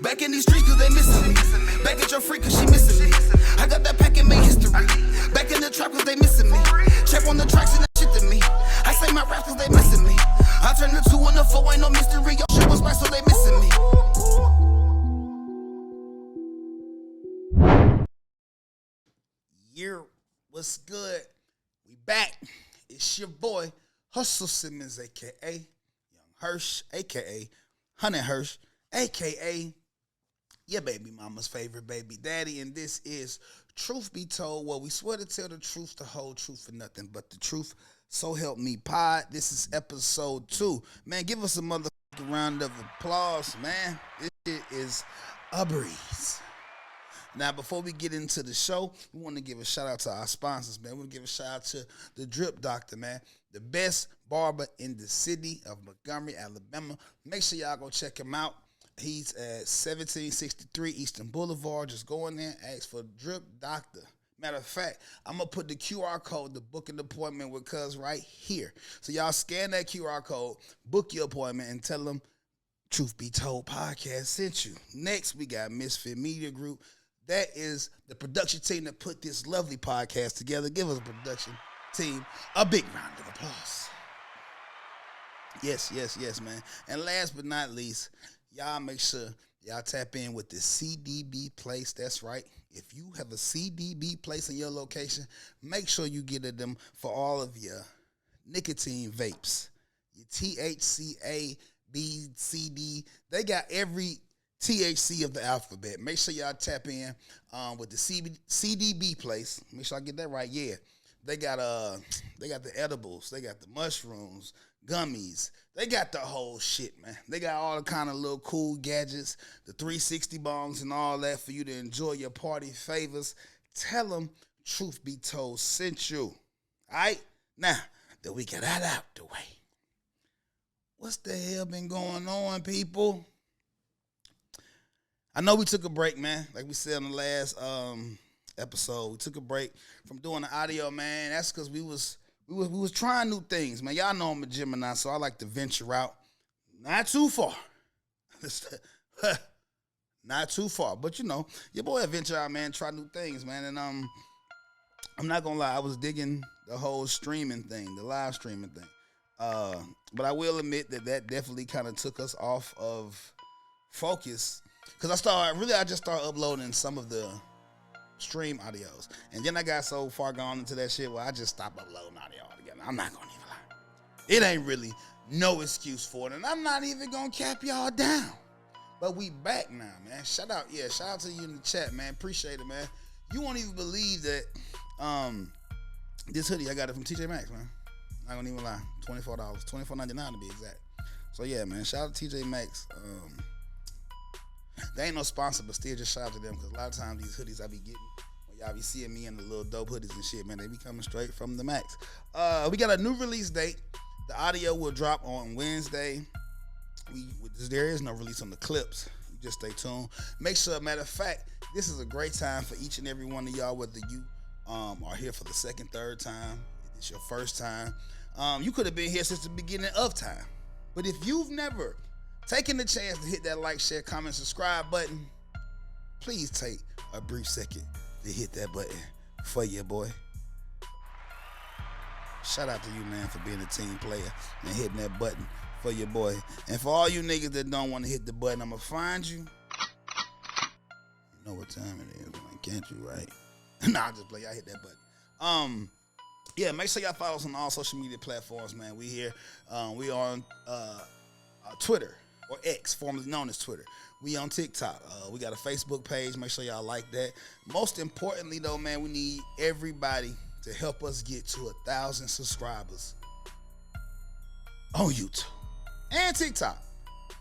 Back in these streets cause they missing me. Back at your freak cause she missing me. I got that pack and made history. Back in the trap cause they missing me. Check on the tracks and that shit to me. I say my raps cause they missing me. I turn the 2 and the 4, ain't no mystery. Your shit was back so they missing me. Yeah, what's good? We back. It's your boy, Hustle Simmons, a.k.a. Young Hirsch, a.k.a. Honey Hirsch, a.k.a. your baby mama's favorite baby daddy. And this is Truth Be Told, where we swear to tell the truth, the whole truth, and nothing but the truth. So help me, pod. This is episode 2. Man, give us a motherfucking round of applause, man. This shit is a breeze. Now, before we get into the show, we want to give a shout out to our sponsors, man. We want to give a shout out to the Drip Doctor, man. The best barber in the city of Montgomery, Alabama. Make sure y'all go check him out. He's at 1763 Eastern Boulevard. Just go in there and ask for Drip Doctor. Matter of fact, I'm going to put the QR code to book an appointment with Cuz right here. So y'all scan that QR code, book your appointment, and tell them Truth Be Told podcast sent you. Next, we got Misfit Media Group. That is the production team that put this lovely podcast together. Give us a production team a big round of applause. Yes, man. And last but not least, y'all make sure y'all tap in with the CDB place. That's right. If you have a CDB place in your location, make sure you get at them for all of your nicotine vapes, your THCA, B, CD. They got every THC of the alphabet. Make sure y'all tap in with the CDB place. Make sure I get that right. Yeah, they got the edibles, they got the mushrooms, gummies. They got the whole shit, man. They got all the kind of little cool gadgets, the 360 bongs and all that for you to enjoy your party favors. Tell them Truth Be Told sent you. All right, now that we got that out the way, what's the hell been going on, people? I know we took a break, man. Like we said in the last episode, we took a break from doing the audio, man. That's because we was trying new things, man. Y'all know I'm a Gemini, so I like to venture out. Not too far. Not too far. But, you know, your boy venture out, man, try new things, man. And I'm not going to lie, I was digging the whole streaming thing, the live streaming thing. But I will admit that definitely kind of took us off of focus. Because I just started uploading some of the stream audios. And then I got so far gone into that shit where I just stopped uploading audio altogether. I'm not going to even lie. It ain't really no excuse for it. And I'm not even going to cap y'all down. But we back now, man. Shout out to you in the chat, man. Appreciate it, man. You won't even believe that this hoodie, I got it from TJ Maxx, man. Not going to even lie. $24. $24.99 to be exact. So, yeah, man. Shout out to TJ Maxx. They ain't no sponsor, but still just shout out to them because a lot of times these hoodies I be getting, when y'all be seeing me in the little dope hoodies and shit, man, they be coming straight from the Max. We got a new release date. The audio will drop on Wednesday. There is no release on the clips. You just stay tuned. Make sure, matter of fact, this is a great time for each and every one of y'all, whether you are here for the second, third time, if it's your first time. You could have been here since the beginning of time. But if you've never taking the chance to hit that like, share, comment, subscribe button, please take a brief second to hit that button for your boy. Shout out to you, man, for being a team player and hitting that button for your boy. And for all you niggas that don't want to hit the button, I'm going to find you. You know what time it is, man. Can't you, right? Nah, I just play. Y'all hit that button. Yeah, make sure y'all follow us on all social media platforms, man. We here. We on Twitter. Or X, formerly known as Twitter. We on TikTok. We got a Facebook page. Make sure y'all like that. Most importantly, though, man, we need everybody to help us get to 1,000 subscribers on YouTube and TikTok.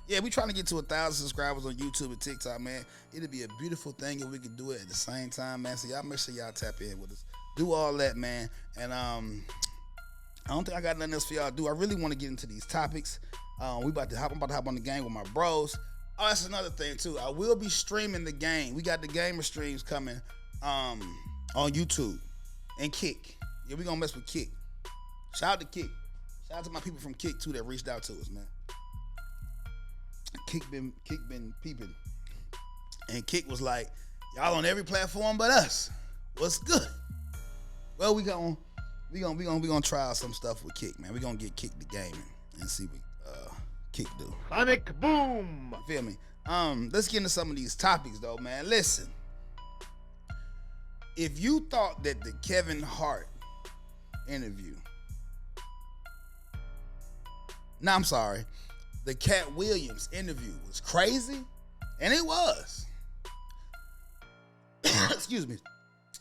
Yeah, we trying to get to 1,000 subscribers on YouTube and TikTok, man. It'd be a beautiful thing if we could do it at the same time, man. So y'all make sure y'all tap in with us. Do all that, man. And I don't think I got nothing else for y'all to do. I really want to get into these topics. I'm about to hop on the game with my bros. Oh, that's another thing too. I will be streaming the game. We got the gamer streams coming on YouTube and Kick. Yeah, we gonna mess with Kick. Shout out to Kick. Shout out to my people from Kick too that reached out to us, man. Kick been peeping. And Kick was like, y'all on every platform but us. What's good? Well, we gonna try out some stuff with Kick, man. We gonna get Kick the gaming and see what Kick do. Sonic boom. You feel me? Let's get into some of these topics though, man. Listen. If you thought that the Kevin Hart interview, I'm sorry, the Cat Williams interview was crazy, and it was. Excuse me,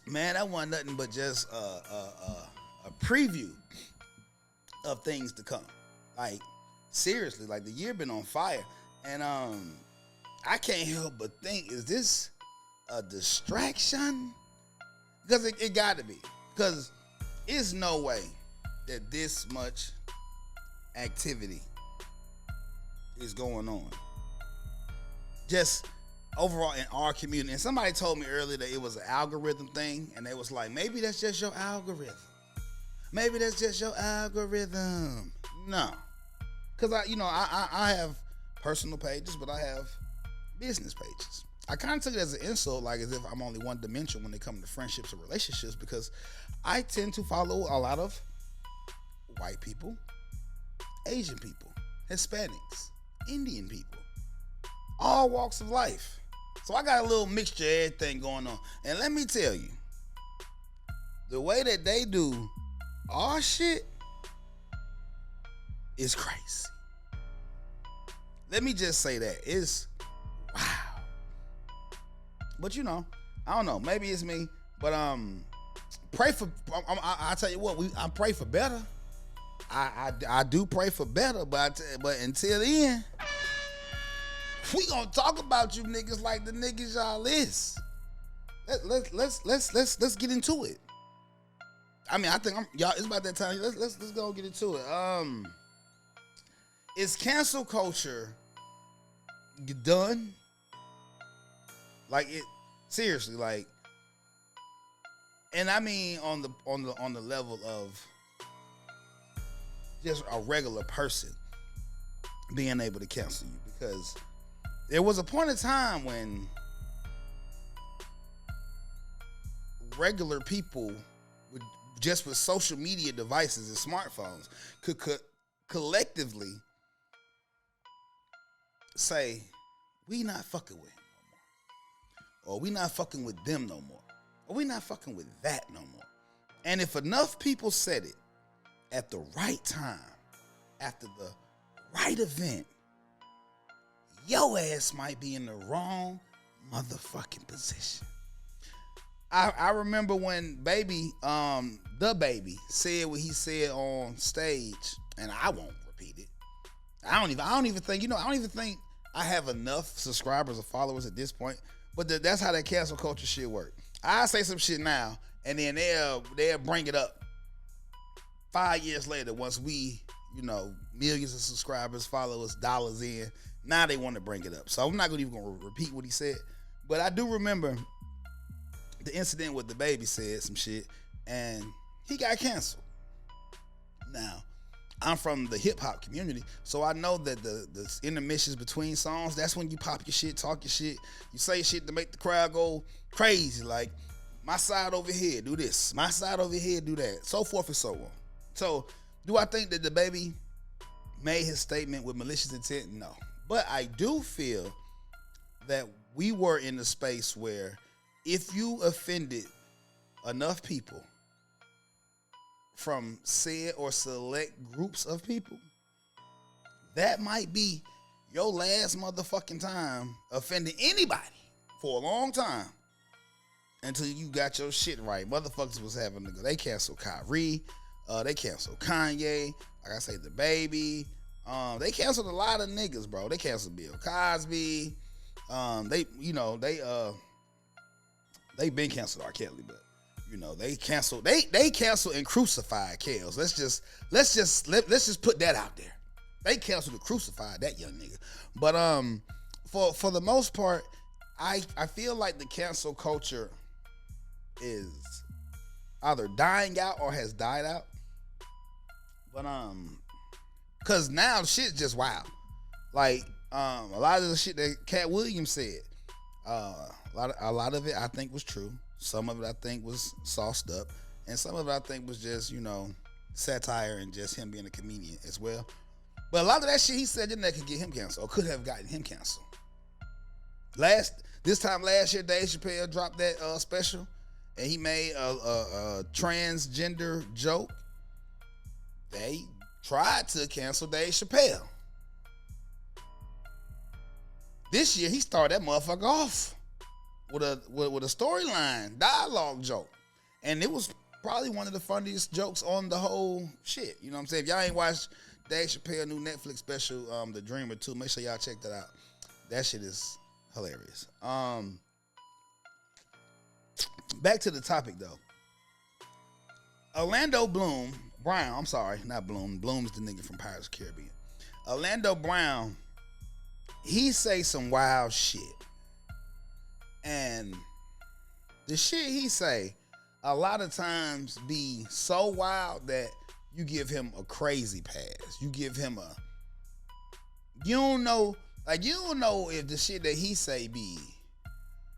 man, that wasn't nothing but just a preview of things to come. Like, seriously, like, the year been on fire, and I can't help but think, is this a distraction? Because it got to be. Because it's no way that this much activity is going on. Just overall in our community. And somebody told me earlier that it was an algorithm thing. And they was like, maybe that's just your algorithm. Maybe that's just your algorithm. No. Because I have personal pages, but I have business pages. I kind of took it as an insult, like as if I'm only one dimension when it comes to friendships or relationships, because I tend to follow a lot of white people, Asian people, Hispanics, Indian people, all walks of life. So I got a little mixture of everything going on. And let me tell you, the way that they do our shit is crazy. Let me just say that. It's wow. But I don't know. Maybe it's me. But pray for. I tell you what. I pray for better. I do pray for better. But until then, we gonna talk about you niggas like the niggas y'all is. Let's get into it. I mean, I think y'all. It's about that time. Let's go get into it. Is cancel culture done? Like it seriously, like, and I mean on the level of just a regular person being able to cancel you, because there was a point in time when regular people would, just with social media devices and smartphones, could collectively say, we not fucking with him no more. Or we not fucking with them no more. Or we not fucking with that no more. And if enough people said it at the right time, after the right event, your ass might be in the wrong motherfucking position. I remember when the baby said what he said on stage, and I won't repeat it. I don't even think I have enough subscribers or followers at this point, but that's how that cancel culture shit work. I say some shit now, and then they'll bring it up 5 years later once we, millions of subscribers, followers, dollars in. Now they want to bring it up. So I'm not even going to repeat what he said, but I do remember the incident with the baby said some shit, and he got canceled. Now, I'm from the hip hop community, so I know that the intermissions between songs, that's when you pop your shit, talk your shit, you say shit to make the crowd go crazy. Like, my side over here, do this. My side over here, do that. So forth and so on. So, do I think that the baby made his statement with malicious intent? No. But I do feel that we were in a space where if you offended enough people from said or select groups of people, that might be your last motherfucking time offending anybody for a long time until you got your shit right. Motherfuckers was having to go. They canceled Kyrie. They canceled Kanye. Like I say, the baby. They canceled a lot of niggas, bro. They canceled Bill Cosby. They been canceled R. Kelly, but they canceled and crucified Kels. Let's just put that out there. They canceled and crucified that young nigga. But for the most part, I feel like the cancel culture is either dying out or has died out. But cause now shit's just wild. Like a lot of the shit that Cat Williams said, A lot of it I think was true. Some of it I think was sauced up, and some of it I think was just satire and just him being a comedian as well. But a lot of that shit he said that could get him canceled or could have gotten him canceled. This time last year, Dave Chappelle dropped that special, and he made a transgender joke. They tried to cancel Dave Chappelle. This year, he started that motherfucker off with a storyline, dialogue joke. And it was probably one of the funniest jokes on the whole shit. You know what I'm saying? If y'all ain't watched Dave Chappelle new Netflix special, The Dreamer 2, make sure y'all check that out. That shit is hilarious. Back to the topic, though. Orlando Brown, I'm sorry, not Bloom. Bloom's the nigga from Pirates of the Caribbean. Orlando Brown, he say some wild shit. And the shit he say a lot of times be so wild that you give him a crazy pass. You give him you don't know if the shit that he say be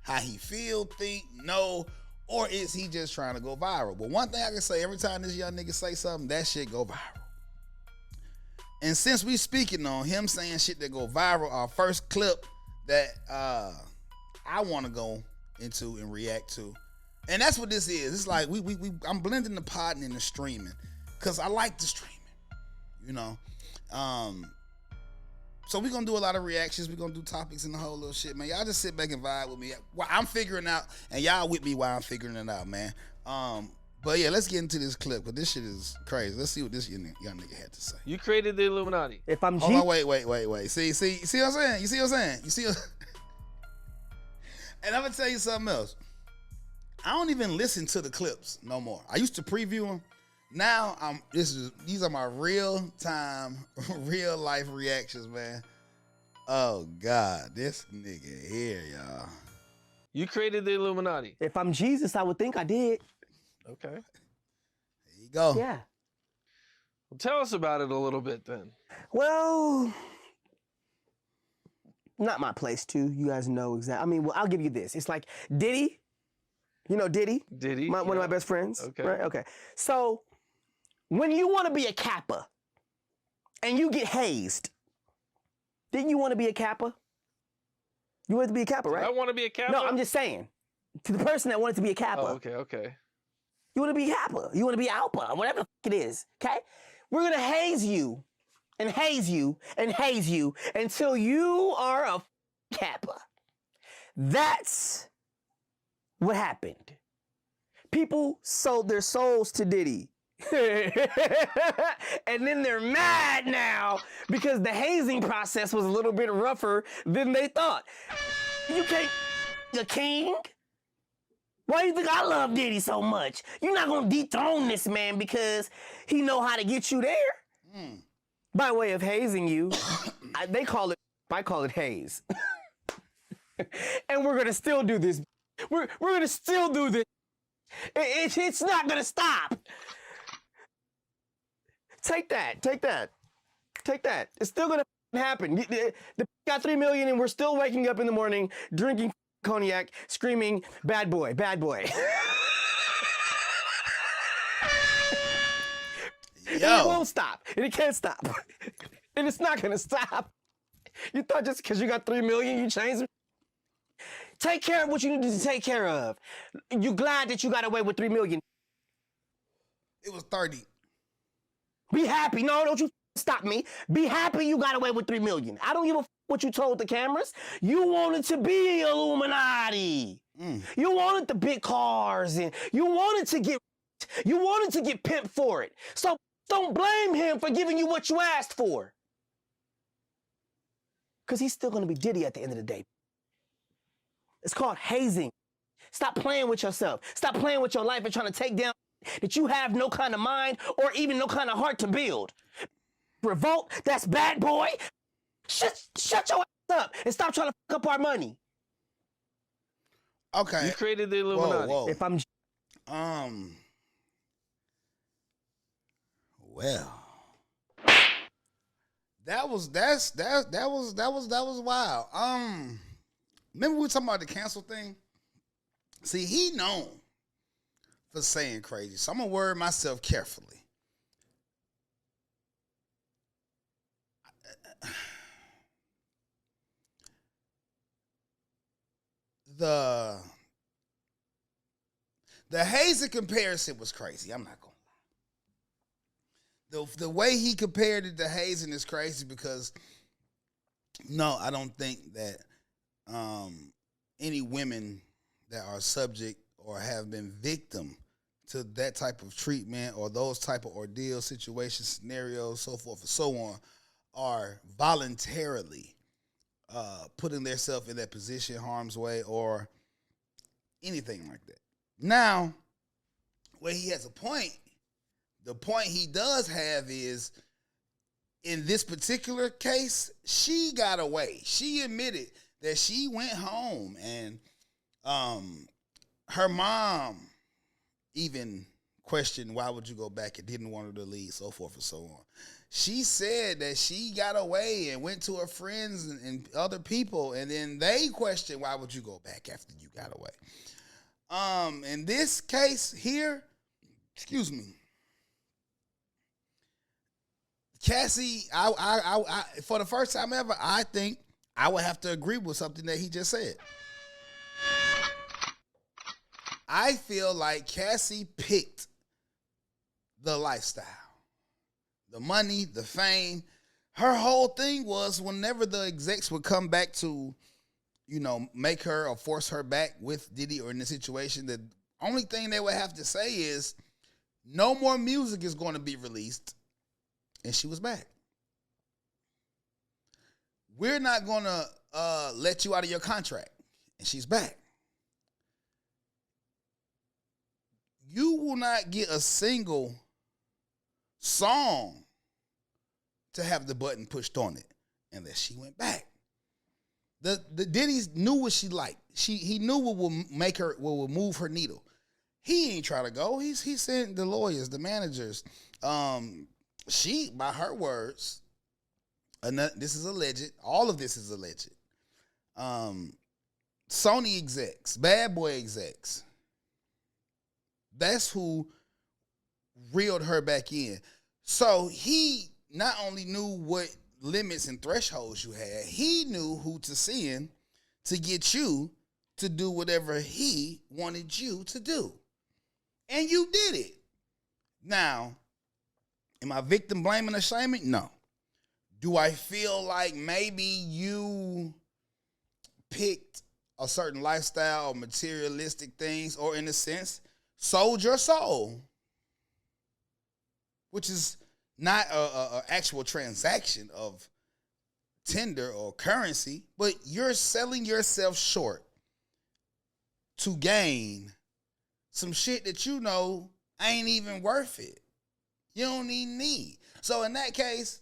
how he feel, think, know, or is he just trying to go viral. But one thing I can say, every time this young nigga say something, that shit go viral. And since we speaking on him saying shit that go viral, our first clip that I want to go into and react to, and that's what this is. It's like I'm blending the potting and the streaming because I like the streaming, So we're going to do a lot of reactions. We're going to do topics and the whole little shit, man. Y'all just sit back and vibe with me while I'm figuring out, and y'all with me while I'm figuring it out, man. But yeah, let's get into this clip, because this shit is crazy. Let's see what this young nigga had to say. You created the Illuminati. If I'm Hold on, wait. See what I'm saying? You see what I'm saying? And I'm going to tell you something else. I don't even listen to the clips no more. I used to preview them. Now these are my real time, real life reactions, man. Oh God, this nigga here, y'all. You created the Illuminati. If I'm Jesus, I would think I did. Okay. There you go. Yeah. Well, tell us about it a little bit then. Well, not my place to. You guys know exactly. I mean, well, I'll give you this. It's like Diddy. You know Diddy? Diddy? One of my best friends. Okay. Right? Okay. So, when you want to be a Kappa and you get hazed, didn't you want to be a Kappa? You wanted to be a Kappa, right? I want to be a Kappa? No, I'm just saying. To the person that wanted to be a Kappa. Oh, okay. You want to be Kappa. You want to be Alpha. Whatever the it is. Okay? We're going to haze you and haze you and haze you until you are a Kappa. That's what happened. People sold their souls to Diddy. And then they're mad now because the hazing process was a little bit rougher than they thought. You can't, the king? Why do you think I love Diddy so much? You're not gonna dethrone this man because he know how to get you there. By way of hazing you, I call it haze. And we're gonna still do this. We're gonna still do this. It's not gonna stop. Take that. It's still gonna happen. The got 3 million and we're still waking up in the morning, drinking cognac, screaming, bad boy, bad boy. Yo. And it won't stop. And it can't stop. And it's not gonna stop. You thought just because you got 3 million, you changed? Take care of what you need to take care of. You glad that you got away with 3 million. It was 30. Be happy. No, don't you stop me. Be happy you got away with 3 million. I don't give a what you told the cameras. You wanted to be Illuminati. You wanted the big cars and you wanted to get pimped for it. So don't blame him for giving you what you asked for. Because he's still going to be Diddy at the end of the day. It's called hazing. Stop playing with yourself. Stop playing with your life and trying to take down that you have no kind of mind or even no kind of heart to build. Revolt, that's bad boy. Shut your ass up and stop trying to fuck up our money. Okay. You created the Illuminati. Whoa. If I'm well, that was wild. Remember we were talking about the cancel thing? See, he known for saying crazy. So I'm going to word myself carefully. The hazing comparison was crazy. I'm not going to lie. The way he compared it to hazing is crazy because, no, I don't think that any women that are subject or have been victim to that type of treatment or those type of ordeal situations, scenarios, so forth and so on, are voluntarily putting themselves in that position, harm's way, or anything like that. Now, where he has a point, the point he does have is, in this particular case, she got away. She admitted that she went home and her mom even questioned why would you go back and didn't want her to leave, so forth and so on. She said that she got away and went to her friends and other people, and then they questioned why would you go back after you got away. In this case here, excuse me, Cassie, I for the first time ever, I think I would have to agree with something that he just said. I feel like Cassie picked the lifestyle, the money, the fame. Her whole thing was whenever the execs would come back to, make her or force her back with Diddy or in the situation, the only thing they would have to say is no more music is going to be released. And she was back. We're not going to let you out of your contract. And she's back. You will not get a single song to have the button pushed on it unless she went back. The Diddy's knew what she liked. He knew what will move her needle. He ain't try to go. He sent the lawyers, the managers. She, by her words, this is alleged. All of this is alleged. Sony execs, Bad Boy execs. That's who reeled her back in. So he not only knew what limits and thresholds you had, he knew who to send to get you to do whatever he wanted you to do. And you did it. Now, am I victim blaming or shaming? No. Do I feel like maybe you picked a certain lifestyle or materialistic things, or in a sense, sold your soul, which is not a actual transaction of tender or currency, but you're selling yourself short to gain some shit that ain't even worth it. You don't even need. So in that case,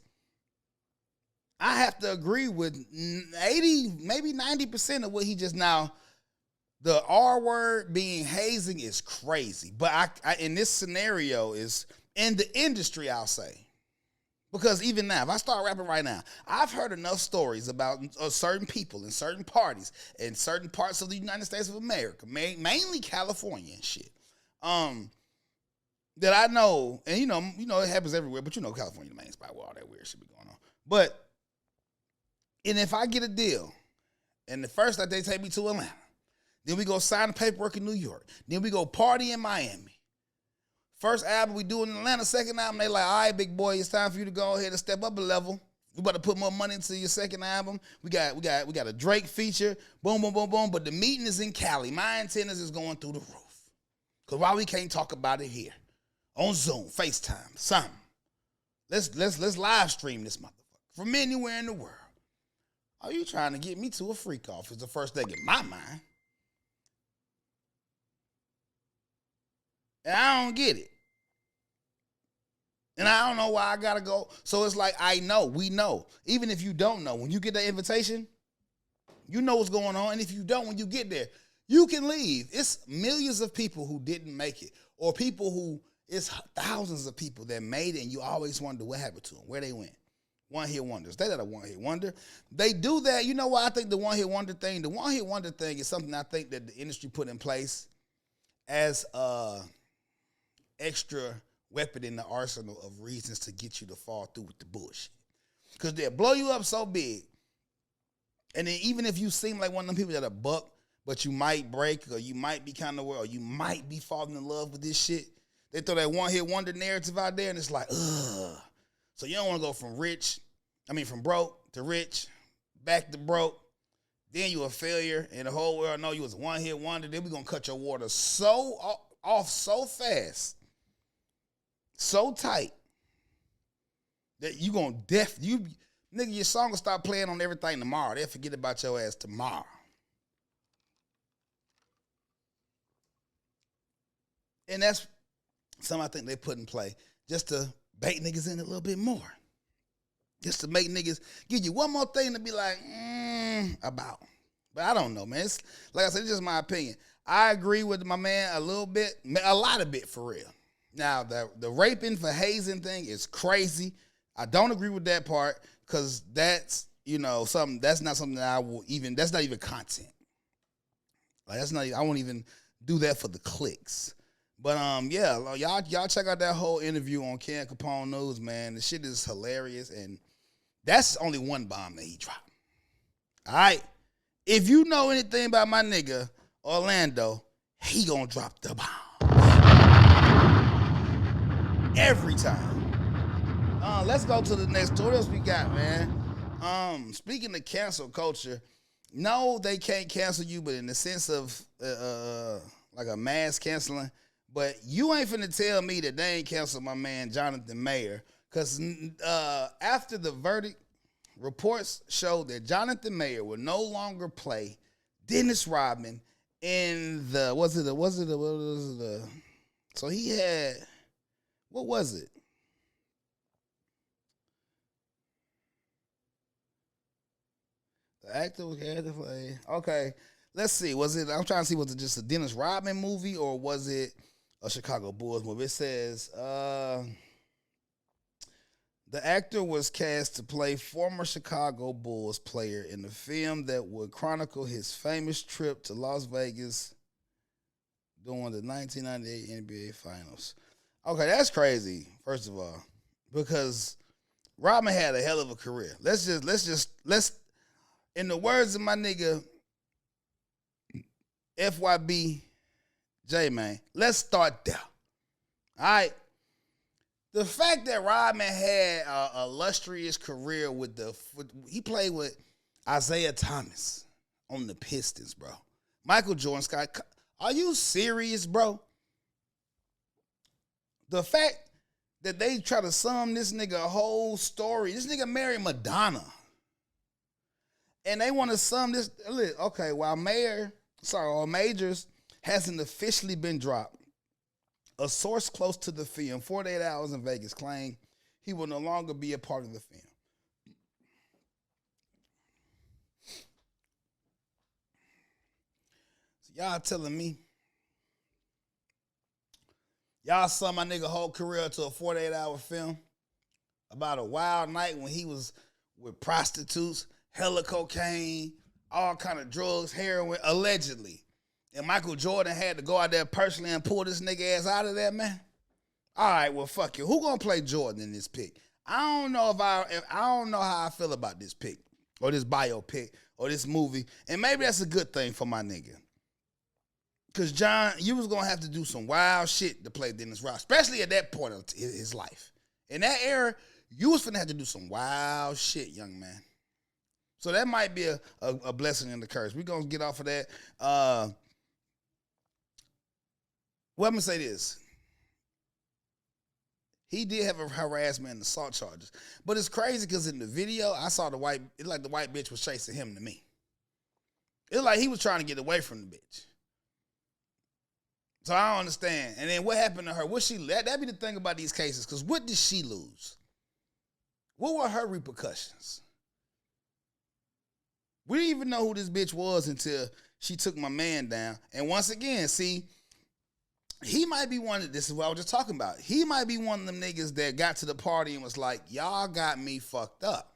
I have to agree with 80, maybe 90% of what he just now. The R word being hazing is crazy. But I in this scenario is in the industry, I'll say. Because even now, if I start rapping right now, I've heard enough stories about certain people in certain parties in certain parts of the United States of America, mainly California and shit. That I know, and it happens everywhere, but California the main spot where all that weird shit be going on. And if I get a deal, and the first night they take me to Atlanta, then we go sign the paperwork in New York, then we go party in Miami. First album we do in Atlanta, second album, they like, all right, big boy, it's time for you to go ahead and step up a level. We about to put more money into your second album. We got a Drake feature, boom, boom, boom, boom. But the meeting is in Cali. My antennas is going through the roof. Cause why we can't talk about it here? On Zoom, FaceTime, something. Let's live stream this motherfucker from anywhere in the world. Are you trying to get me to a freak off? Is the first thing in my mind. And I don't get it. And I don't know why I gotta go. So it's like, we know. Even if you don't know, when you get the invitation, you know what's going on. And if you don't, when you get there, you can leave. It's millions of people who didn't make it. Or people it's thousands of people that made it and you always wonder what happened to them, where they went. One-hit wonders. They not a one-hit wonder. They do that. You know what? I think the one-hit wonder thing, is something I think that the industry put in place as a extra weapon in the arsenal of reasons to get you to fall through with the bullshit. Because they'll blow you up so big. And then even if you seem like one of them people that are buck, but you might break or you might be kind of weird or you might be falling in love with this shit, they throw that one-hit wonder narrative out there and it's like, ugh. So you don't want to go from broke to rich, back to broke. Then you a failure and the whole world know you was a one-hit wonder. Then we going to cut your water off so fast, so tight, that you going to nigga, your song will start playing on everything tomorrow. They'll forget about your ass tomorrow. And that's something I think they put in play just to bait niggas in a little bit more. Just to make niggas give you one more thing to be like, about. But I don't know, man. It's, like I said, it's just my opinion. I agree with my man a little bit, a lot of bit for real. Now, the raping for hazing thing is crazy. I don't agree with that part because that's, that's not something that that's not even content. Like, I won't even do that for the clicks. But yeah, y'all check out that whole interview on Ken Capone News, man. The shit is hilarious, and that's only one bomb that he dropped. All right, if you know anything about my nigga Orlando, he gonna drop the bomb every time. Let's go to the next tour. What else we got, man? Speaking of cancel culture, no, they can't cancel you, but in the sense of like a mass canceling. But you ain't finna tell me that they ain't canceled my man Jonathan Mayer, because after the verdict, reports showed that Jonathan Mayer will no longer play Dennis Rodman in the so he had, what was it? The actor had to play. Okay, let's see. I'm trying to see, was it just a Dennis Rodman movie or was it a Chicago Bulls movie? It says the actor was cast to play former Chicago Bulls player in a film that would chronicle his famous trip to Las Vegas during the 1998 NBA Finals. Okay, that's crazy, first of all, because Rodman had a hell of a career. Let's in the words of my nigga FYB J, man, let's start there. All right. The fact that Rodman had a illustrious career he played with Isaiah Thomas on the Pistons, bro. Michael Jordan, Scott, are you serious, bro? The fact that they try to sum this nigga a whole story. This nigga married Madonna. And they want to sum this. Okay, while Majors hasn't officially been dropped, a source close to the film, 48 Hours in Vegas, claimed he will no longer be a part of the film. So y'all telling me y'all saw my nigga whole career to a 48-hour film about a wild night when he was with prostitutes, hella cocaine, all kind of drugs, heroin, allegedly. And Michael Jordan had to go out there personally and pull this nigga ass out of there, man. All right, well, fuck you. Who gonna play Jordan in this pick? I don't know I don't know how I feel about this pick or this biopic or this movie. And maybe that's a good thing for my nigga. Because, John, you was gonna have to do some wild shit to play Dennis Rodman, especially at that point of his life. In that era, you was finna have to do some wild shit, young man. So that might be a blessing and a curse. We're gonna get off of that. Well, I'm going to say this. He did have a harassment and assault charges. But it's crazy because in the video, I saw the white bitch was chasing him to me. It's like he was trying to get away from the bitch. So I don't understand. And then what happened to her? That'd be the thing about these cases, because what did she lose? What were her repercussions? We didn't even know who this bitch was until she took my man down. And once again, see, he might be one of, this is what I was just talking about. He might be one of them niggas that got to the party and was like, y'all got me fucked up.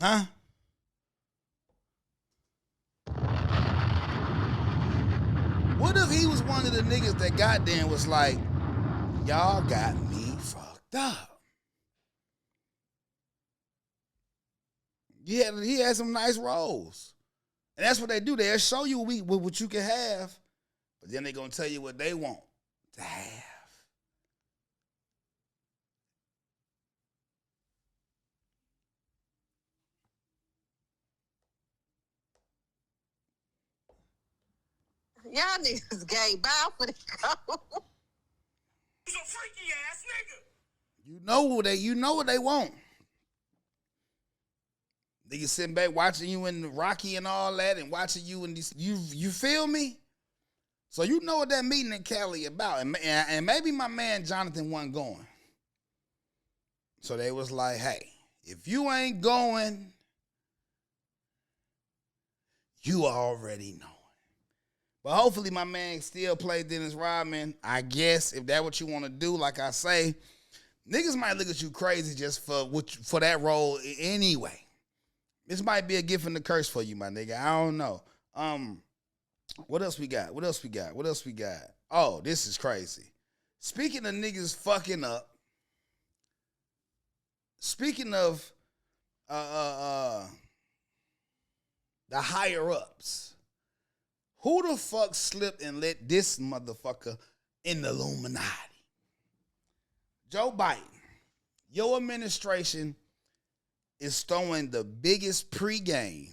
Huh? What if he was one of the niggas that got there and was like, y'all got me fucked up? He had some nice roles. And that's what they do. They'll show you what you can have, but then they're going to tell you what they want to have. Y'all niggas gay. Bow for the go. He's a freaky ass nigga. You know what they want. Niggas sitting back watching you in Rocky and all that, and watching you in these. You feel me? So you know what that meeting in Cali about, and maybe my man Jonathan wasn't going. So they was like, hey, if you ain't going, you already know. But hopefully my man still played Dennis Rodman. I guess if that's what you want to do, like I say, niggas might look at you crazy just for that role anyway. This might be a gift and a curse for you, my nigga. I don't know. What else we got? Oh, this is crazy. Speaking of niggas fucking up, speaking of the higher ups, who the fuck slipped and let this motherfucker in the Illuminati? Joe Biden, your administration is throwing the biggest pregame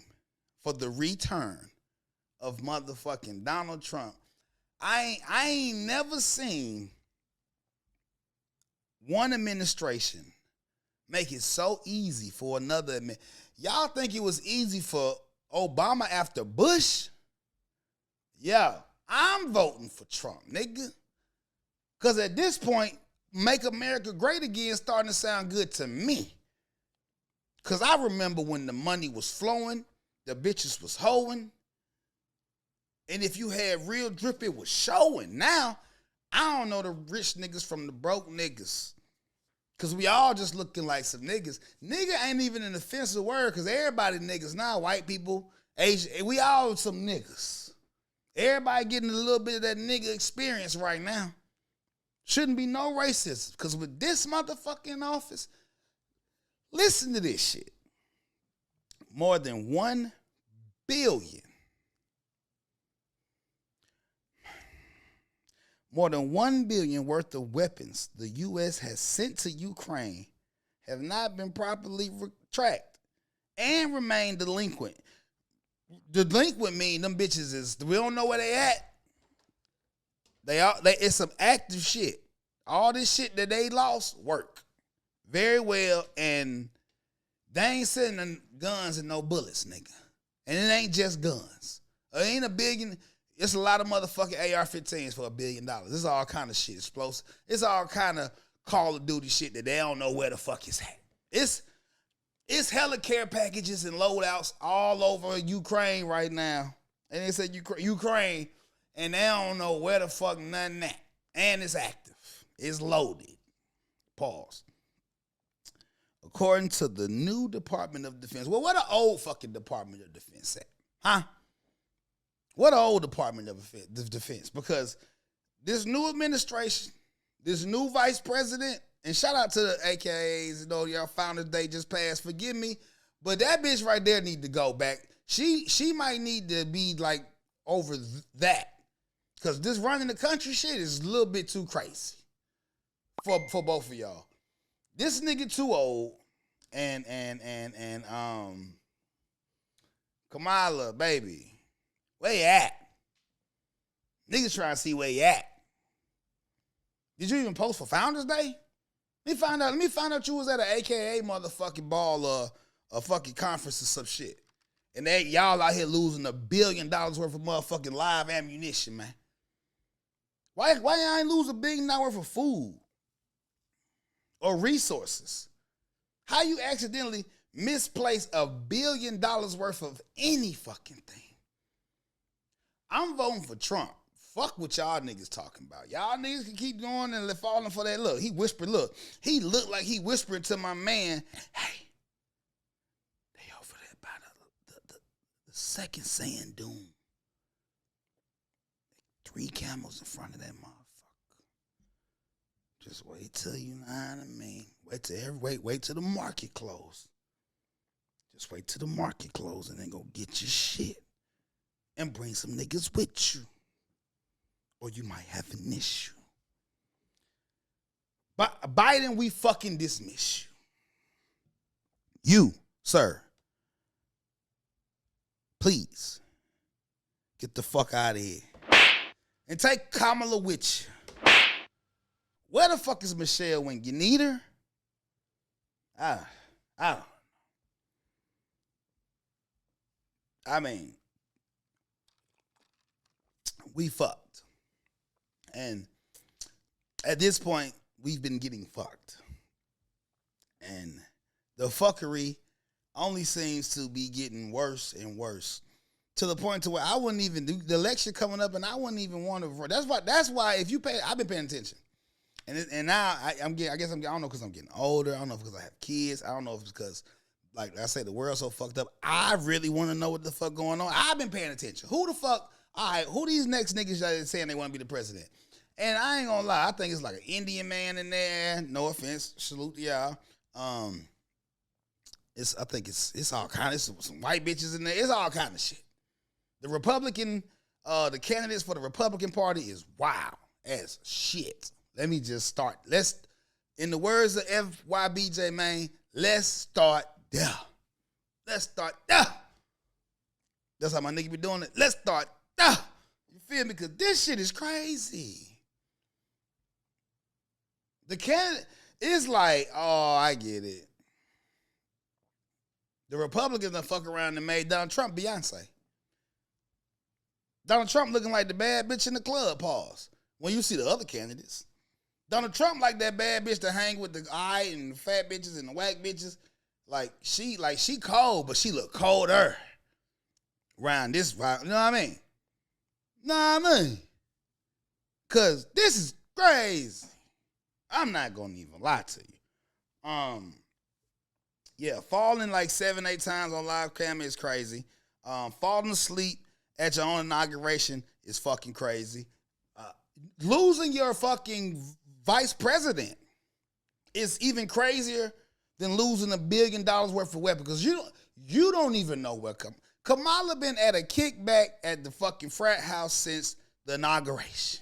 for the return of motherfucking Donald Trump. I ain't never seen one administration make it so easy for another administration. Y'all think it was easy for Obama after Bush? Yeah, I'm voting for Trump, nigga. Because at this point, Make America Great Again starting to sound good to me. Because I remember when the money was flowing, the bitches was hoeing, and if you had real drip, it was showing. Now, I don't know the rich niggas from the broke niggas. Because we all just looking like some niggas. Nigga ain't even an offensive word because everybody niggas now, white people, Asian, we all some niggas. Everybody getting a little bit of that nigga experience right now. Shouldn't be no racism. Because with this motherfucking office, listen to this shit. More than 1 billion. More than 1 billion worth of weapons the U.S. has sent to Ukraine have not been properly tracked and remain delinquent. Delinquent mean them bitches is, we don't know where they at. It's some active shit. All this shit that they lost work very well, and they ain't sending guns and no bullets, nigga. And it ain't just guns. It ain't a billion. It's a lot of motherfucking AR-15s for $1 billion. This is all kind of shit, explosive. It's all kind of Call of Duty shit that they don't know where the fuck it's at. It's hella care packages and loadouts all over Ukraine right now. And they said Ukraine, and they don't know where the fuck nothing at. And it's active. It's loaded. Pause. According to the new Department of Defense. Well, what the old fucking Department of Defense at? Huh? What the old Department of Defense? Because this new administration, this new vice president, and shout out to the AKAs, you know, y'all Founders Day just passed, forgive me, but that bitch right there need to go back. She might need to be like over that. Because this running the country shit is a little bit too crazy for both of y'all. This nigga too old, and Kamala, baby, where you at? Niggas trying to see where you at. Did you even post for Founders Day? Let me find out you was at an AKA motherfucking ball or a fucking conference or some shit. And y'all out here losing $1 billion worth of motherfucking live ammunition, man. Why y'all ain't lose $1 billion worth of food or resources? How you accidentally misplace $1 billion worth of any fucking thing? I'm voting for Trump Fuck what y'all niggas talking about. Y'all niggas can keep going and falling for that look. He whispered, look. He looked like he whispered to my man, hey, they over there by the second sand dune. 3 camels in front of that motherfucker. Just wait till you know what I mean. Wait till the market close. Just wait till the market close and then go get your shit. And bring some niggas with you. Or you might have an issue. But Biden, we fucking dismiss you. You, sir, please get the fuck out of here. And take Kamala with you. Where the fuck is Michelle when you need her? I don't know. I mean, we fucked. And at this point, we've been getting fucked. And the fuckery only seems to be getting worse and worse. To the point to where I wouldn't even do the election coming up, and I wouldn't even want to. That's why if you pay, I've been paying attention, and now I'm getting. I guess I don't know because I'm getting older. I don't know if because I have kids. I don't know if it's because, like I say, the world's so fucked up. I really want to know what the fuck going on. I've been paying attention. Who the fuck? All right, who these next niggas that saying they want to be the president? And I ain't gonna lie, I think it's like an Indian man in there. No offense, salute to y'all. I think it's all kind of some white bitches in there. It's all kind of shit. The Republican, the candidates for the Republican Party is wild as shit. Let me just start. In the words of FYBJ, man, let's start there. Let's start there. That's how my nigga be doing it. Let's start there. You feel me? Because this shit is crazy. The candidate is like, oh, I get it. The Republicans done fuck around and made Donald Trump Beyonce. Donald Trump looking like the bad bitch in the club, pause. When you see the other candidates. Donald Trump like that bad bitch to hang with the eye and the fat bitches and the whack bitches. Like she cold, but she look colder. Around this, you know what I mean? Know what I mean? Cause this is crazy. I'm not gonna even lie to you. Yeah, falling like 7-8 times on live camera is crazy. Falling asleep at your own inauguration is fucking crazy. Losing your fucking vice president is even crazier than losing $1 billion worth of weapons because you don't even know where Kamala been at a kickback at the fucking frat house since the inauguration.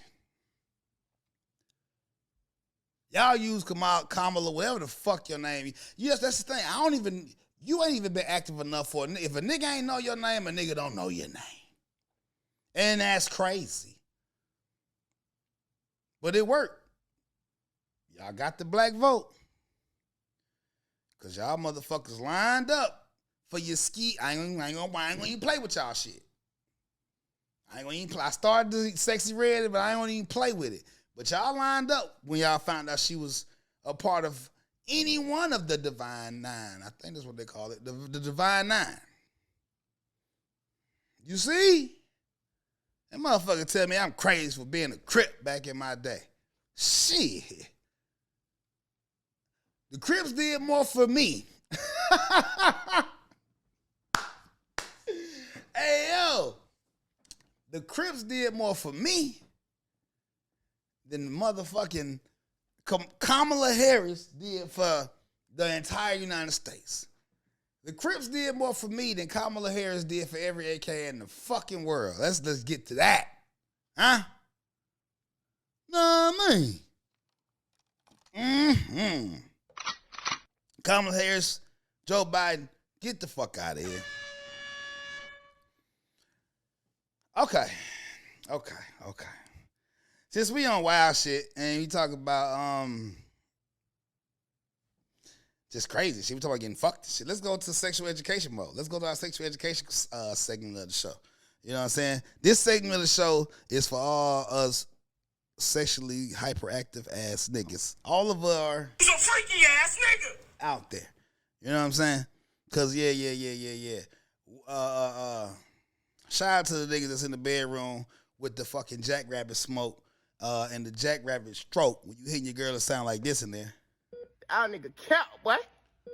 Y'all use Kamala, whatever the fuck your name is. Yes, that's the thing. You ain't even been active enough for it. If a nigga ain't know your name, a nigga don't know your name. And that's crazy. But it worked. Y'all got the black vote. Because y'all motherfuckers lined up for your ski. I ain't gonna even play with y'all shit. I ain't gonna even play. I started the Sexy Red, but I ain't gonna even play with it. But y'all lined up when y'all found out she was a part of any one of the Divine Nine. I think that's what they call it, the Divine Nine. You see? That motherfucker tell me I'm crazy for being a Crip back in my day. Shit. The Crips did more for me. Hey, yo. The Crips did more for me than the motherfucking Kamala Harris did for the entire United States. The Crips did more for me than Kamala Harris did for every AK in the fucking world. Let's get to that. Huh? Know what I mean? Mm-hmm. Kamala Harris, Joe Biden, get the fuck out of here. Okay. Since we on wild shit and we talk about just crazy shit, we talk about getting fucked and shit. Let's go to sexual education mode. Let's go to our sexual education segment of the show. You know what I'm saying? This segment of the show is for all us sexually hyperactive ass niggas. All of our He's a freaky ass nigga out there. You know what I'm saying? Cause yeah. Shout out to the niggas that's in the bedroom with the fucking jackrabbit smoke and the jackrabbit stroke. When you hitting your girl, it sound like this in there. Y'all nigga count, boy.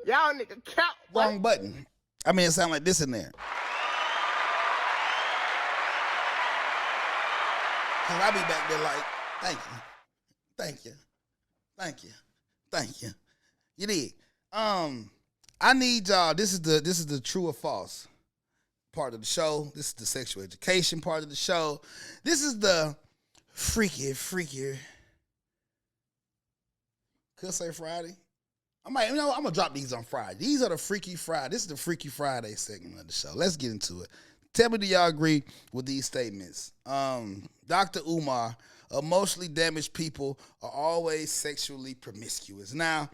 Y'all nigga count, boy. Wrong button. I mean, it sound like this in there. Cause I be back there like, thank you, thank you, thank you, thank you. You did. I need y'all. This is the true or false part of the show. This is the sexual education part of the show. This is the freaky. Could I say Friday? I'm gonna drop these on Friday. These are the Freaky Friday. This is the Freaky Friday segment of the show. Let's get into it. Tell me, do y'all agree with these statements? Dr. Umar, emotionally damaged people are always sexually promiscuous. Now,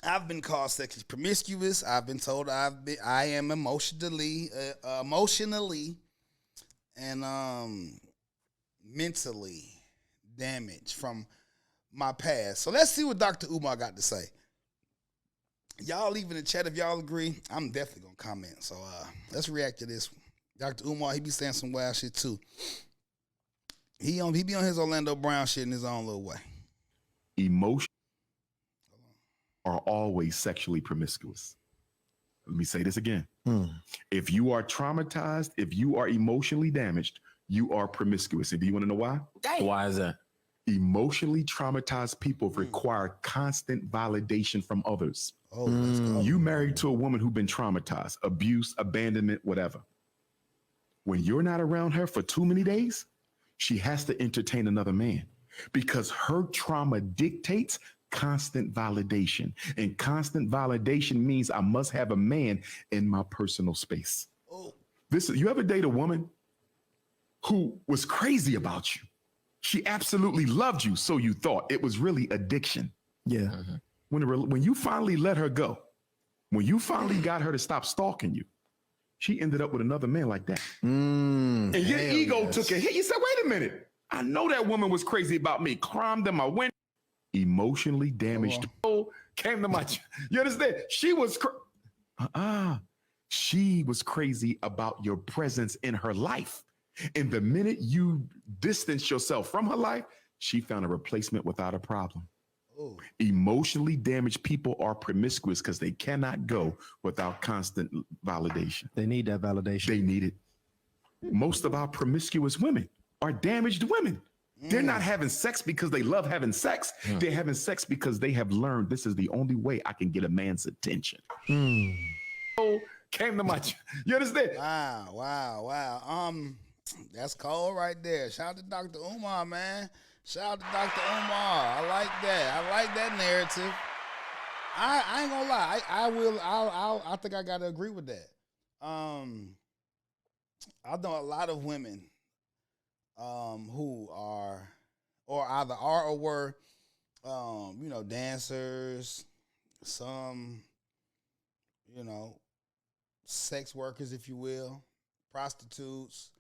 I've been called sexually promiscuous. I've been told I am emotionally and mentally damaged from my past. So let's see what Dr. Umar got to say. Y'all leave in the chat if y'all agree. I'm definitely gonna comment. So let's react to this. Dr. Umar, he be saying some wild shit too. He be on his Orlando Brown shit in his own little way. Emotions are always sexually promiscuous. Let me say this again. If you are traumatized, if you are emotionally damaged, you are promiscuous. And do you want to know why? Why is that? Emotionally traumatized people require constant validation from others. Oh, let's go. You married to a woman who's been traumatized, abuse, abandonment, whatever. When you're not around her for too many days, she has to entertain another man because her trauma dictates constant validation. And constant validation means I must have a man in my personal space. Oh. You ever date a woman who was crazy about you? She absolutely loved you, so you thought. It was really addiction. Yeah. When you finally let her go, when you finally got her to stop stalking you, she ended up with another man like that. And your ego took a hit. You said, wait a minute. I know that woman was crazy about me. Climbed in my window. Emotionally damaged people came to my... You understand? She was... She was crazy about your presence in her life. And the minute you distance yourself from her life, she found a replacement without a problem. Oh. Emotionally damaged people are promiscuous because they cannot go without constant validation. They need that validation. They need it. Most of our promiscuous women are damaged women. They're not having sex because they love having sex. They're having sex because they have learned this is the only way I can get a man's attention. Came to my... You understand? Wow. That's cold right there. Shout out to Dr. Umar, man. Shout out to Dr. Umar. I like that. I like that narrative. I ain't gonna lie. I think I gotta agree with that. I know a lot of women who are or either are or were dancers, some, sex workers, if you will, prostitutes,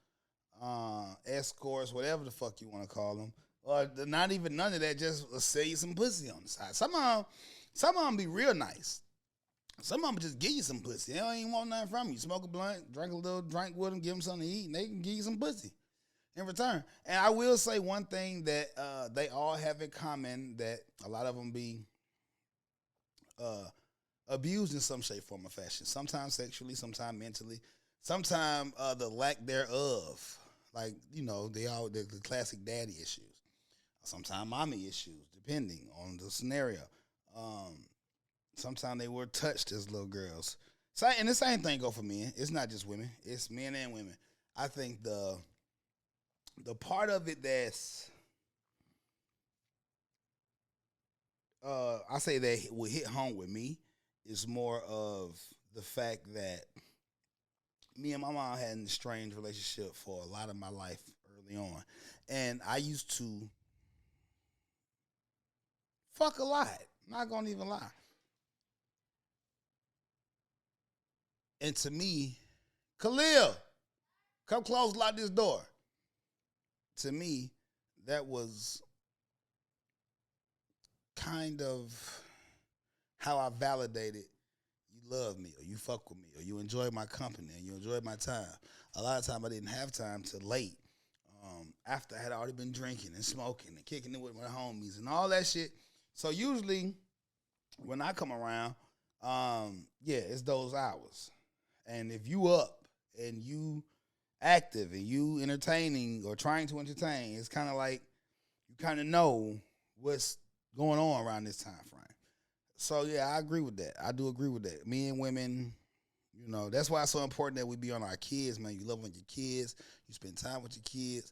escorts, whatever the fuck you want to call them. Or not even none of that, just sell you some pussy on the side. Some of them be real nice. Some of them just give you some pussy. They don't even want nothing from you. Smoke a blunt, drink a little drink with them, give them something to eat, and they can give you some pussy in return. And I will say one thing that they all have in common, that a lot of them be abused in some shape, form, or fashion. Sometimes sexually, sometimes mentally, sometimes the lack thereof. Like, the classic daddy issues. Sometimes mommy issues, depending on the scenario. Sometimes they were touched as little girls. So, and the same thing go for men. It's not just women. It's men and women. I think the part of it that's I say that will hit home with me is more of the fact that me and my mom had an estranged relationship for a lot of my life early on. And I used to fuck a lot. Not gonna even lie. And to me, Khalil, come close, lock this door. To me, that was kind of how I validated you love me, or you fuck with me, or you enjoy my company, and you enjoy my time. A lot of time I didn't have time to late after I had already been drinking and smoking and kicking it with my homies and all that shit. So usually when I come around, it's those hours. And if you up and you active and you entertaining or trying to entertain, it's kind of like you kind of know what's going on around this time frame. So yeah, I agree with that. I do agree with that. Men and women, you know, that's why it's so important that we be on our kids, man. You love on your kids, you spend time with your kids.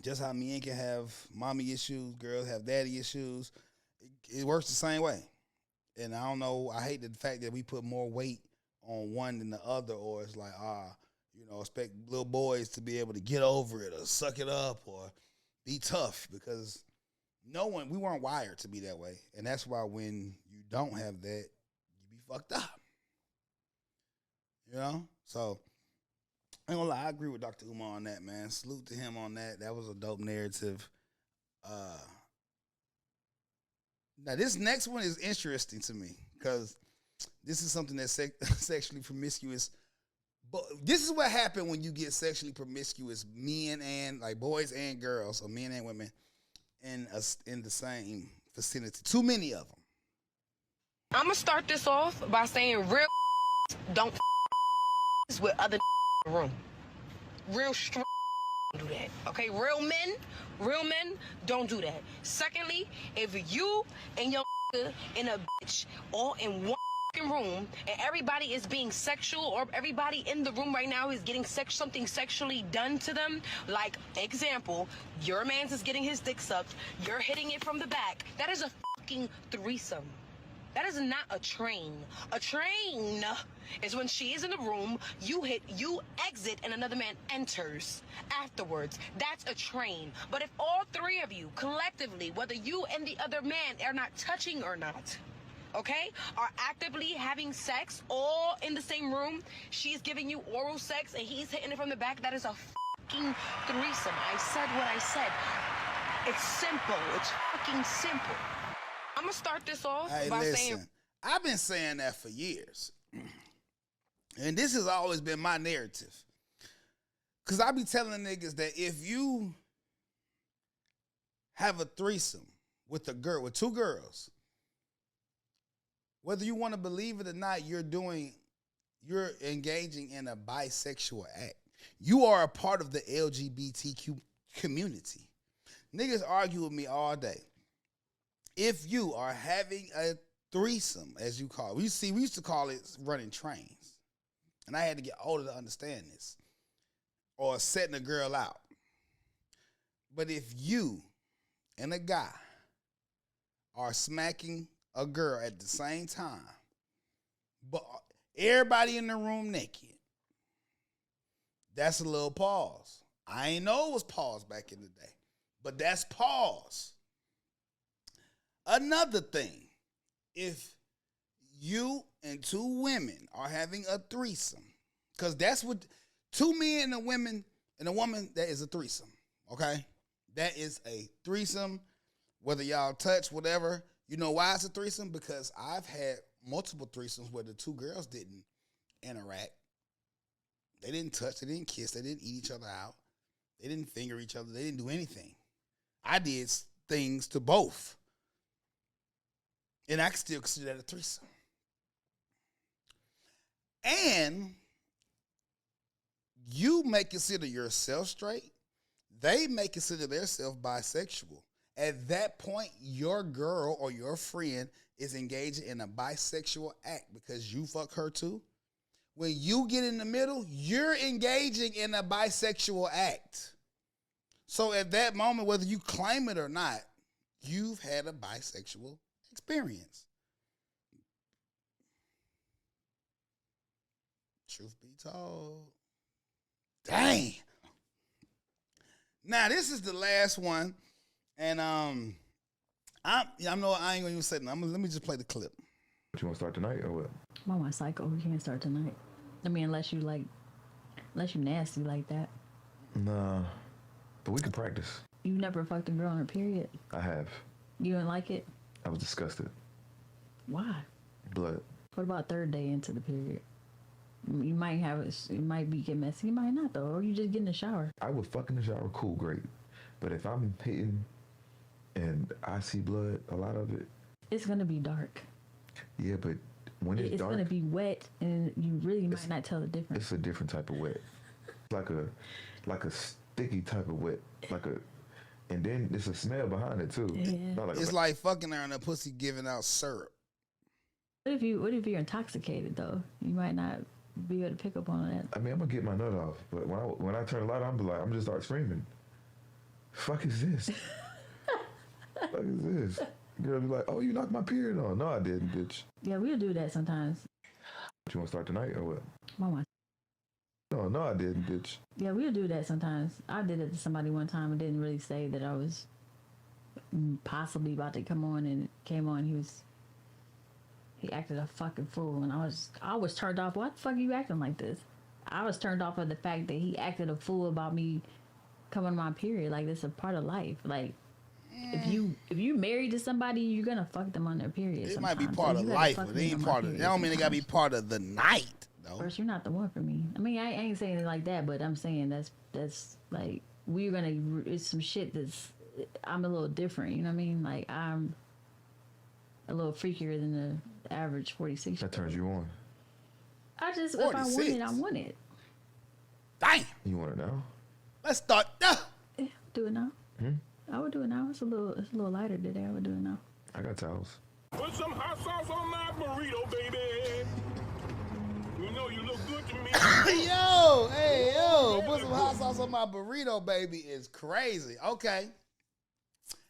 Just how men can have mommy issues, girls have daddy issues. It works the same way. And I don't know, I hate the fact that we put more weight on one than the other, or it's like, expect little boys to be able to get over it or suck it up or be tough, because we weren't wired to be that way. And that's why when you don't have that, you be fucked up. You know? So, I ain't gonna lie, I agree with Dr. Umar on that, man. Salute to him on that. That was a dope narrative. Now, this next one is interesting to me because this is something that's sexually promiscuous. But this is what happened when you get sexually promiscuous, men and like boys and girls, or men and women in the same vicinity. Too many of them. I'm gonna start this off by saying real don't with other in the room. Real strong do that. Okay, real men don't do that. Secondly, if you and your in a bitch all in one room and everybody is being sexual, or everybody in the room right now is getting something sexually done to them, like example, your man's is getting his dick sucked, you're hitting it from the back, that is a fucking threesome. That is not a train. A train is when she is in the room, you exit, and another man enters afterwards. That's a train. But if all three of you collectively, whether you and the other man are not touching or not, okay, are actively having sex all in the same room, she's giving you oral sex and he's hitting it from the back, that is a fucking threesome. I said what I said. It's simple. It's fucking simple. I'm gonna start this off by saying, I've been saying that for years. And this has always been my narrative. Because I be telling niggas that if you have a threesome with two girls, whether you want to believe it or not, you're engaging in a bisexual act. You are a part of the LGBTQ community. Niggas argue with me all day. If you are having a threesome, as you call it, we used to call it running trains. And I had to get older to understand this. Or setting a girl out. But if you and a guy are smacking a girl at the same time, but everybody in the room naked, that's a little pause. I ain't know it was pause back in the day, but that's pause. Another thing, if you and two women are having a threesome, because that's what two men and a woman and a woman, that is a threesome, okay? That is a threesome, whether y'all touch, whatever. You know why it's a threesome? Because I've had multiple threesomes where the two girls didn't interact. They didn't touch, they didn't kiss, they didn't eat each other out. They didn't finger each other, they didn't do anything. I did things to both. And I can still consider that a threesome. And you may consider yourself straight. They may consider themselves bisexual. At that point, your girl or your friend is engaging in a bisexual act because you fuck her too. When you get in the middle, you're engaging in a bisexual act. So at that moment, whether you claim it or not, you've had a bisexual experience. Truth be told. Dang. Now this is the last one, and I know I ain't gonna even say nothing. Let me just play the clip. You want to start tonight or what? Why am I psycho? We can't start tonight. I mean, unless you nasty like that. Nah, but we can practice. You never fucked a girl on her period? I have. You didn't like it? I was disgusted. Why? Blood. What about third day into the period? You might have it. It might be get messy. You might not though, or you just get in the shower. I would fuck in the shower, cool, great. But if I'm hitting and I see blood, a lot of it. It's gonna be dark. Yeah, but when it's dark, gonna be wet, and you really might not tell the difference. it's a different type of wet. Like a sticky type of wet. And then there's a smell behind it too. Yeah. Not It's like fucking her and the pussy giving out syrup. What if you're intoxicated though? You might not be able to pick up on that. I mean, I'm gonna get my nut off, but when I turn the light on, I'm just start screaming. Fuck is this? Fuck is this? Girl be like, oh, you knocked my period on. No, I didn't, bitch. Yeah, we'll do that sometimes. You want to start tonight or what? Mama. No, I didn't, bitch. Yeah, we'll do that sometimes. I did it to somebody one time and didn't really say that I was possibly about to come on, and came on. He acted a fucking fool, and I was turned off. Why the fuck are you acting like this? I was turned off of the fact that he acted a fool about me coming on my period. Like, this is a part of life. Like, if you married to somebody, you're gonna fuck them on their period. It might be part of life, but it ain't part of. That don't mean it gotta be part of the night, though. First, you're not the one for me. I mean, I ain't saying it like that, but I'm saying that's like it's some shit that's I'm a little different. You know what I mean? Like, I'm a little freakier than the average 46. That turns you on. I just, if I want it, I want it. Damn. You want it now? Let's start. Yeah, do it now. I would do it now. It's a little lighter today. I would do it now. I got towels. Put some hot sauce on my burrito, baby. You know you look good to me. Yo, put some hot sauce on my burrito, baby, is crazy. Okay.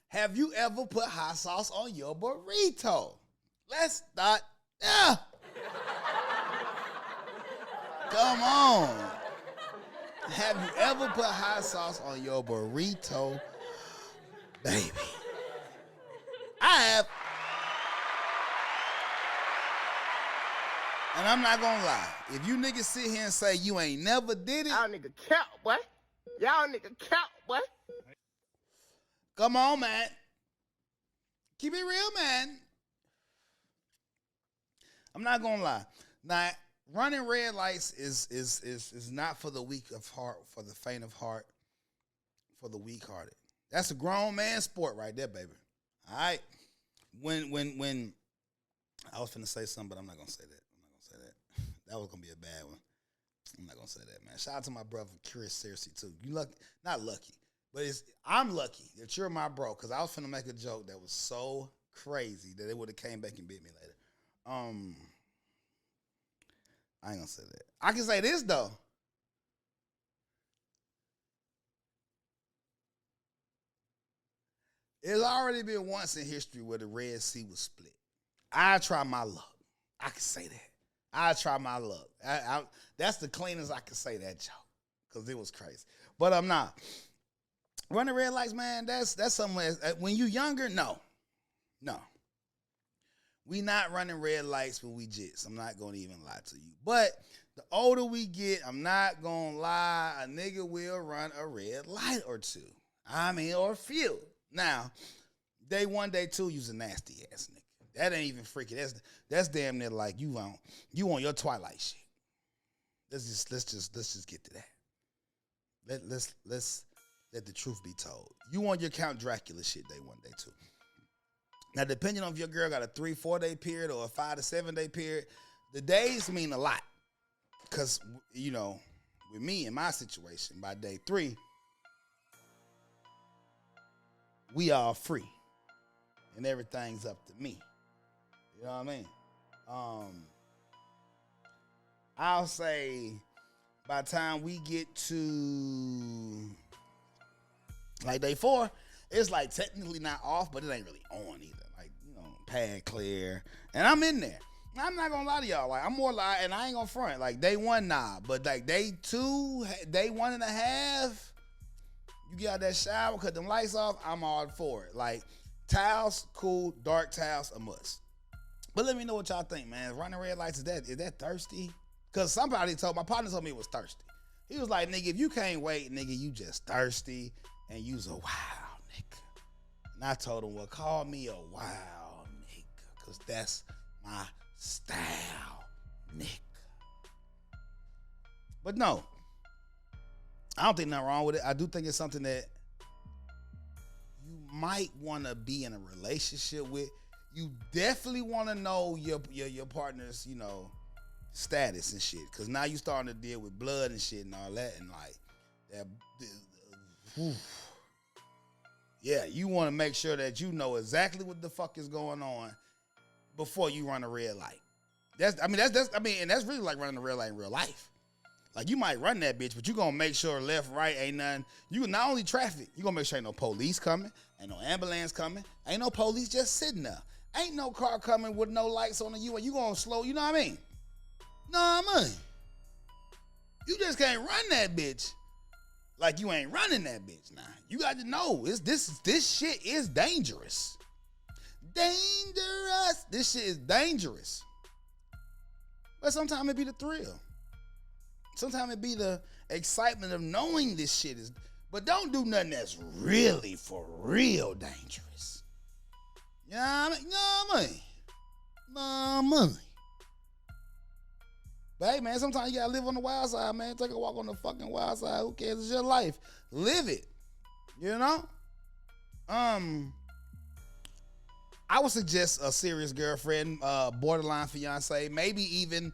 Have you ever put hot sauce on your burrito? Let's start. Yeah. Come on. Have you ever put hot sauce on your burrito, baby? I have. And I'm not gonna lie. If you niggas sit here and say you ain't never did it, Y'all nigga count, boy. Y'all nigga count, boy. come on, man. Keep it real, man. I'm not gonna lie. Now, running red lights is not for the weak of heart, for the faint of heart, for the weak-hearted. That's a grown man sport right there, baby. All right. When I was finna say something, but I'm not gonna say that. That was gonna be a bad one. I'm not gonna say that, man. Shout out to my brother Chris, seriously too. You lucky, not lucky, but I'm lucky that you're my bro, because I was finna make a joke that was so crazy that it would have came back and bit me later. I ain't gonna say that. I can say this though. It's already been once in history where the Red Sea was split. I try my luck. I can say that. I try my luck. That's the cleanest I can say that joke, because it was crazy. But I'm not. Running red lights, man, that's something. When you younger, no. We not running red lights when we jits. I'm not going to even lie to you. But the older we get, I'm not going to lie, a nigga will run a red light or two. I mean, or a few. Now, day one, day two, you's a nasty ass nigga. That ain't even freaky. That's damn near like you on your Twilight shit. Let's just get to that. Let's let the truth be told. You on your Count Dracula shit day one, day two. Now, depending on if your girl got a 3-4 day period or a 5 to 7 day period, the days mean a lot. Because, you know, with me in my situation, by day 3, we all free. And everything's up to me. You know what I mean? I'll say by the time we get to like day 4, it's like technically not off, but it ain't really on either. Like, you know, pad clear. And I'm in there. I'm not gonna lie to y'all. Like, I'm more like, and I ain't gonna front. Like, day 1, nah. But like day 2, day 1.5, you get out that shower, cut them lights off, I'm all for it. Like, towels, cool. Dark towels, a must. But let me know what y'all think, man. Running red lights, is that thirsty? Because my partner told me it was thirsty. He was like, nigga, if you can't wait, nigga, you just thirsty and you's a wild nigga. And I told him, well, call me a wild nigga, because that's my style, nigga. But no, I don't think nothing wrong with it. I do think it's something that you might want to be in a relationship with. You definitely want to know your partner's, status and shit. Because now you starting to deal with blood and shit and all that. And like, that, yeah, you want to make sure that you know exactly what the fuck is going on before you run a red light. And that's really like running a red light in real life. Like, you might run that bitch, but you gonna make sure left, right, ain't nothing. You not only traffic, you gonna make sure ain't no police coming, ain't no ambulance coming, ain't no police just sitting there. Ain't no car coming with no lights on you, and you gonna slow, you know what I mean? No, I mean, you just can't run that bitch like you ain't running that bitch. Nah, you got to know, this shit is dangerous. Dangerous. This shit is dangerous. But sometimes it be the thrill. Sometimes it be the excitement of knowing this shit is, but don't do nothing that's really for real dangerous. You know what I mean? But hey, man, sometimes you gotta live on the wild side, man. Take a walk on the fucking wild side. Who cares? It's your life. Live it. You know? I would suggest a serious girlfriend, borderline fiance, maybe even,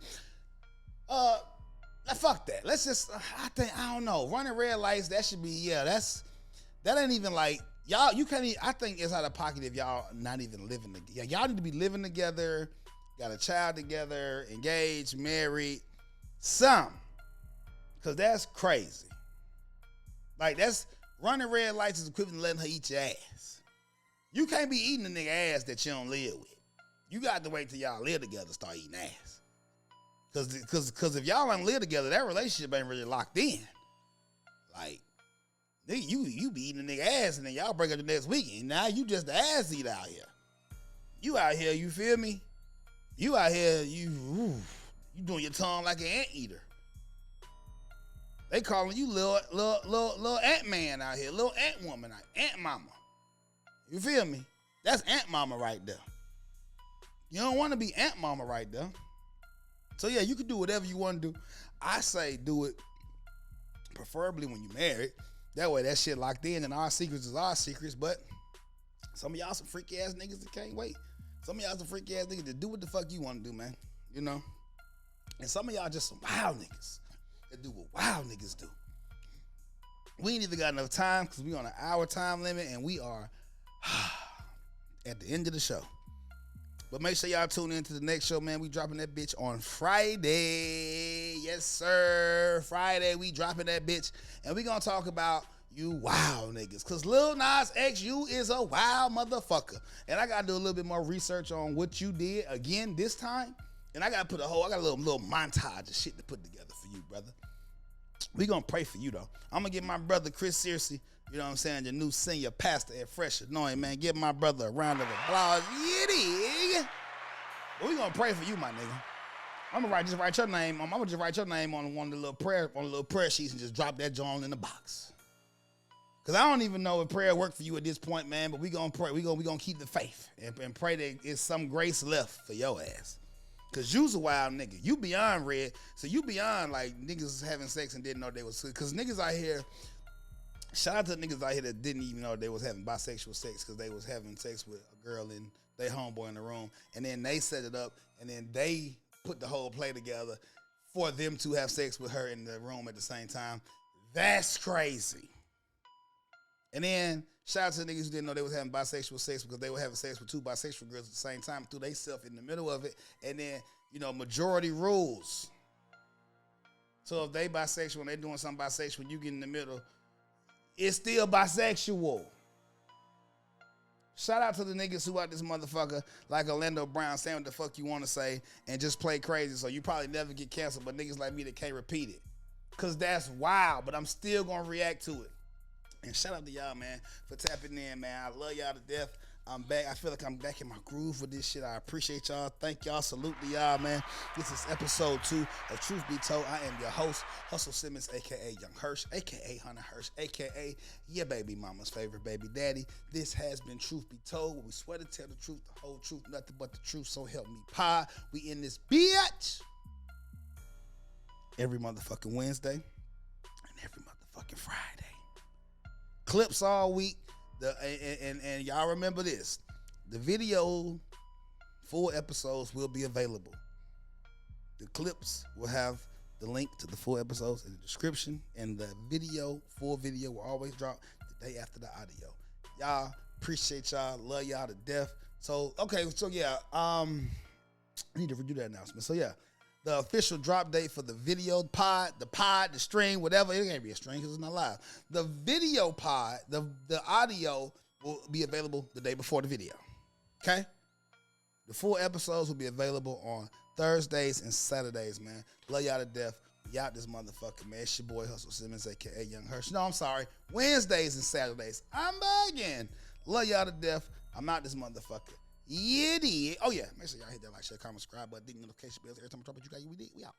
fuck that. Let's just, I don't know. Running red lights, that should be, that ain't even like, y'all, you can't even, I think it's out of pocket if y'all not even living together. Y'all need to be living together, got a child together, engaged, married, something. Because that's crazy. Like, that's, running red lights is equivalent to letting her eat your ass. You can't be eating a nigga ass that you don't live with. You got to wait till y'all live together to start eating ass. Cause if y'all don't live together, that relationship ain't really locked in. Like, nigga, you be eating a nigga ass and then y'all break up the next week and now you just the ass eater out here. You out here, you feel me? You out here, you doing your tongue like an anteater. They calling you little ant man out here, little ant woman, ant mama. You feel me? That's ant mama right there. You don't want to be ant mama right there. So yeah, you can do whatever you want to do. I say do it preferably when you're married. That way that shit locked in and our secrets is our secrets. But some of y'all some freaky ass niggas that can't wait. Some of y'all some freaky ass niggas that do what the fuck you want to do, man. You know? And some of y'all just some wild niggas that do what wild niggas do. We ain't even got enough time because we on an hour time limit and we are at the end of the show. But make sure y'all tune in to the next show, man. We dropping that bitch on Friday. Yes, sir. Friday, we dropping that bitch. And we gonna talk about you wild niggas. Cause Lil Nas X, you is a wild motherfucker. And I gotta do a little bit more research on what you did again this time. And I got a little montage of shit to put together for you, brother. We gonna pray for you, though. I'm gonna give my brother Chris Searcy, you know what I'm saying, the new senior pastor at Fresh Anointing, man. Give my brother a round of applause. Yeah, dig? But we gonna pray for you, my nigga. I'm gonna just write your name. I'm gonna just write your name on one of the little prayer sheets and just drop that joint in the box. Cause I don't even know if prayer worked for you at this point, man. But we gonna pray. We gonna keep the faith and pray that there's some grace left for your ass. Cause you's a wild nigga. You beyond red. So you beyond like niggas having sex and didn't know they was. Cause niggas out here. Shout out to the niggas out here that didn't even know they was having bisexual sex because they was having sex with a girl and they homeboy in the room. And then they set it up and then they put the whole play together for them to have sex with her in the room at the same time. That's crazy. And then shout out to the niggas who didn't know they was having bisexual sex because they were having sex with two bisexual girls at the same time, threw themselves in the middle of it. And then, majority rules. So if they bisexual and they doing something bisexual, you get in the middle, it's still bisexual. Shout out to the niggas who out this motherfucker like Orlando Brown saying what the fuck you want to say and just play crazy so you probably never get canceled, but niggas like me that can't repeat it. Because that's wild, but I'm still going to react to it. And shout out to y'all, man, for tapping in, man. I love y'all to death. I'm back. I feel like I'm back in my groove with this shit. I appreciate y'all. Thank y'all. Salute to y'all, man. This is episode 2 of Truth Be Told. I am your host, Hustle Simmons, a.k.a. Young Hirsch, a.k.a. Hunter Hirsch, a.k.a. your baby mama's favorite baby daddy. This has been Truth Be Told, where we swear to tell the truth, the whole truth, nothing but the truth, so help me pie. We in this bitch. every motherfucking Wednesday and every motherfucking Friday. Clips all week. And y'all remember this. The video full episodes will be available. The clips will have the link to the full episodes in the description, and the full video will always drop the day after the audio. Y'all, appreciate y'all, love y'all to death. So yeah, I need to redo that announcement. So yeah, the official drop date for the video pod, the stream, whatever, it can't be a stream because it's not live. The video pod, the audio will be available the day before the video. Okay? The full episodes will be available on Thursdays and Saturdays, man. Love y'all to death. We out this motherfucker, man. It's your boy Hustle Simmons, aka Young Hirsch. No, I'm sorry. Wednesdays and Saturdays. I'm bugging. Love y'all to death. I'm out this motherfucker. Yiddy. Oh yeah, make sure y'all hit that like, share, comment, subscribe button, ding notification bells every time I drop it. You got you. We out.